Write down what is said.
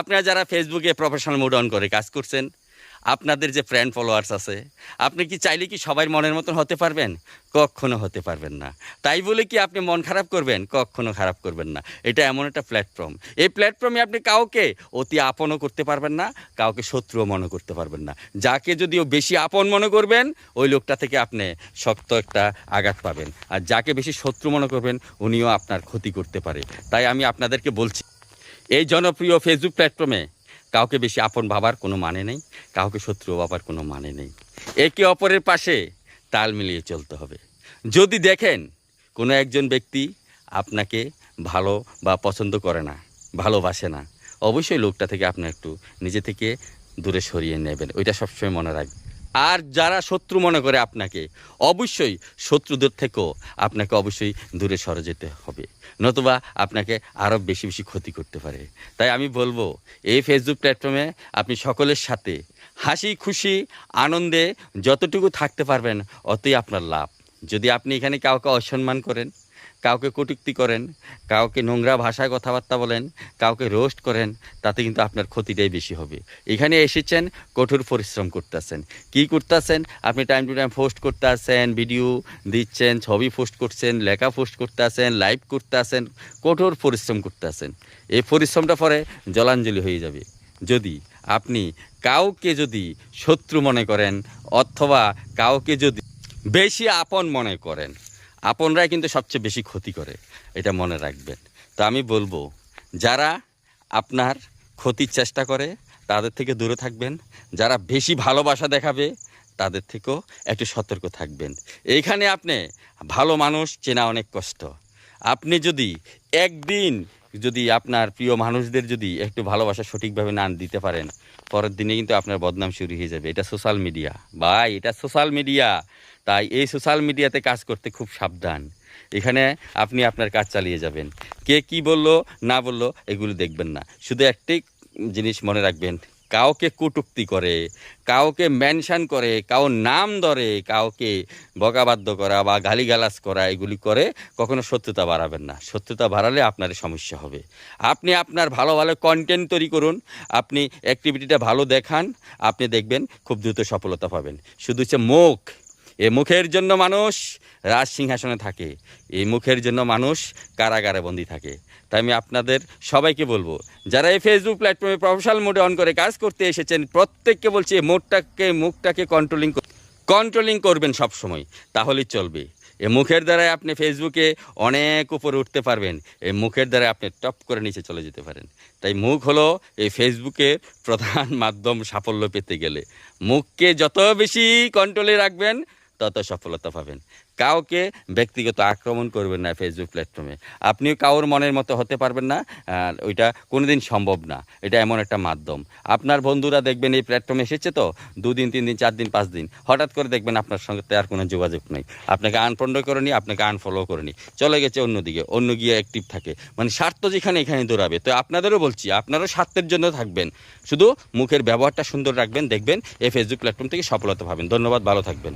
আপনারা যারা ফেসবুকে প্রফেশনাল মোড অন করে কাজ করছেন, আপনাদের যে ফ্রেন্ড ফলোয়ার্স আছে, আপনি কি চাইলে কি সবার মনের মতন হতে পারবেন? কখনো হতে পারবেন না। তাই বলে কি আপনি মন খারাপ করবেন? কখনো খারাপ করবেন না। এটা এমন একটা প্ল্যাটফর্ম, এই প্ল্যাটফর্মে আপনি কাউকে অতি আপনও করতে পারবেন না, কাউকে শত্রুও মনে করতে পারবেন না। যাকে যদিও বেশি আপন মনে করবেন, ওই লোকটা থেকে আপনি শক্ত একটা আঘাত পাবেন, আর যাকে বেশি শত্রু মনে করবেন, উনিও আপনার ক্ষতি করতে পারে। তাই আমি আপনাদেরকে বলছি, এই জনপ্রিয় ফেসবুক প্ল্যাটফর্মে কাউকে বেশি আপন ভাবার কোনো মানে নেই, কাউকে শত্রু ভাবার কোনো মানে নেই। একে অপরের পাশে তাল মিলিয়ে চলতে হবে। যদি দেখেন কোনো একজন ব্যক্তি আপনাকে ভালো বা পছন্দ করে না, ভালোবাসে না, অবশ্যই লোকটা থেকে আপনি একটু নিজে থেকে দূরে সরিয়ে নেবেন, ওইটা সবসময় মনে রাখবেন। আর যারা শত্রু মনে করে আপনাকে, অবশ্যই শত্রুদের থেকেও আপনাকে অবশ্যই দূরে সরে যেতে হবে, নতুবা আপনাকে আরও বেশি বেশি ক্ষতি করতে পারে। তাই আমি বলবো, এই ফেসবুক প্ল্যাটফর্মে আপনি সকলের সাথে হাসি খুশি আনন্দে যতটুকু থাকতে পারবেন, অতই আপনার লাভ। যদি আপনি এখানে কাউকে অসম্মান করেন, কাউকে কটূক্তি করেন, কাউকে নোংরা ভাষায় কথাবার্তা বলেন, কাউকে রোস্ট করেন, তাতে কিন্তু আপনার ক্ষতিটাই বেশি হবে। এখানে এসেছেন কঠোর পরিশ্রম করতেছেন। কী করতেছেন? আপনি টাইম টু টাইম পোস্ট করতে আসেন, ভিডিও দিচ্ছেন, ছবি পোস্ট করছেন, লেখা পোস্ট করতে আসেন, লাইভ করতে আসেন, কঠোর পরিশ্রম করতে আসেন। এই পরিশ্রমটা পরে জলাঞ্জলি হয়ে যাবে যদি আপনি কাউকে যদি শত্রু মনে করেন, অথবা কাউকে যদি বেশি আপন মনে করেন। আপনরাই কিন্তু সবচেয়ে বেশি ক্ষতি করে, এটা মনে রাখবেন। তো আমি বলবো, যারা আপনার ক্ষতির চেষ্টা করে তাদের থেকে দূরে থাকবেন, যারা বেশি ভালোবাসা দেখাবে তাদের থেকেও একটু সতর্ক থাকবেন। এইখানে আপনি ভালো মানুষ চেনা অনেক কষ্ট। আপনি যদি একদিন যদি আপনার প্রিয় মানুষদের যদি একটু ভালোবাসা সঠিকভাবে না দিতে পারেন, পরের দিনে কিন্তু আপনার বদনাম শুরু হয়ে যাবে। এটা সোশ্যাল মিডিয়া ভাই, এটা সোশ্যাল মিডিয়া। তাই এই সোশ্যাল মিডিয়াতে কাজ করতে খুব সাবধান। এখানে আপনি আপনার কাজ চালিয়ে যাবেন, কে কি বললো না বললো এগুলো দেখবেন না। শুধু একটি জিনিস মনে রাখবেন, কাউকে কটূক্তি করে, কাউকে মেনশন করে, কারোর নাম ধরে, কাউকে বকাবাদ্য করা বা গালিগালাজ করা, এগুলি করে কখনো শত্রুতা বাড়াবেন না। শত্রুতা বাড়ালে আপনার সমস্যা হবে। আপনি আপনার ভালো ভালো কন্টেন্ট তৈরি করুন, আপনি অ্যাক্টিভিটিটা ভালো দেখান, আপনি দেখবেন খুব দ্রুত সফলতা পাবেন। শুধু হচ্ছে মুখ, এ মুখের জন্য মানুষ রাজ সিংহাসনে থাকে, এই মুখের জন্য মানুষ কারাগারে বন্দী থাকে। তাই আমি আপনাদের সবাইকে বলবো, যারা এই ফেসবুক প্ল্যাটফর্মে প্রফেশনাল মোডে অন করে কাজ করতে এসেছেন, প্রত্যেককে বলছি এই মুখটাকে কন্ট্রোলিং করবেন সব সময়, তাহলেই চলবে। এই মুখের দ্বারাই আপনি ফেসবুকে অনেক উপরে উঠতে পারবেন, এই মুখের দ্বারা আপনি টপ করে নিচে চলে যেতে পারেন। তাই মুখ হলো এই ফেসবুকের প্রধান মাধ্যম সাফল্য পেতে গেলে। মুখকে যত বেশি কন্ট্রোলে রাখবেন, তত সফলতা পাবেন। কাউকে ব্যক্তিগত আক্রমণ করবেন না ফেসবুক প্ল্যাটফর্মে। আপনিও কারোর মনের মতো হতে পারবেন না, আর ওইটা কোনোদিন সম্ভব না। এটা এমন একটা মাধ্যম, আপনার বন্ধুরা দেখবেন এই প্ল্যাটফর্মে এসেছে তো 2 দিন 3 দিন 4 দিন 5 দিন, হঠাৎ করে দেখবেন আপনার সঙ্গে আর কোনো যোগাযোগ নেই, আপনাকে আনফ্রেন্ড করে নি, আপনাকে আনফলো করে নি, চলে গেছে অন্যদিকে, অন্য গিয়ে অ্যাক্টিভ থাকে। মানে স্বার্থ যেখানে এখানে দৌড়াবে। তো আপনাদেরও বলছি, আপনারও স্বার্থের জন্য থাকবেন, শুধু মুখের ব্যবহারটা সুন্দর রাখবেন, দেখবেন এই ফেসবুক প্ল্যাটফর্ম থেকে সফলতা পাবেন। ধন্যবাদ, ভালো থাকবেন।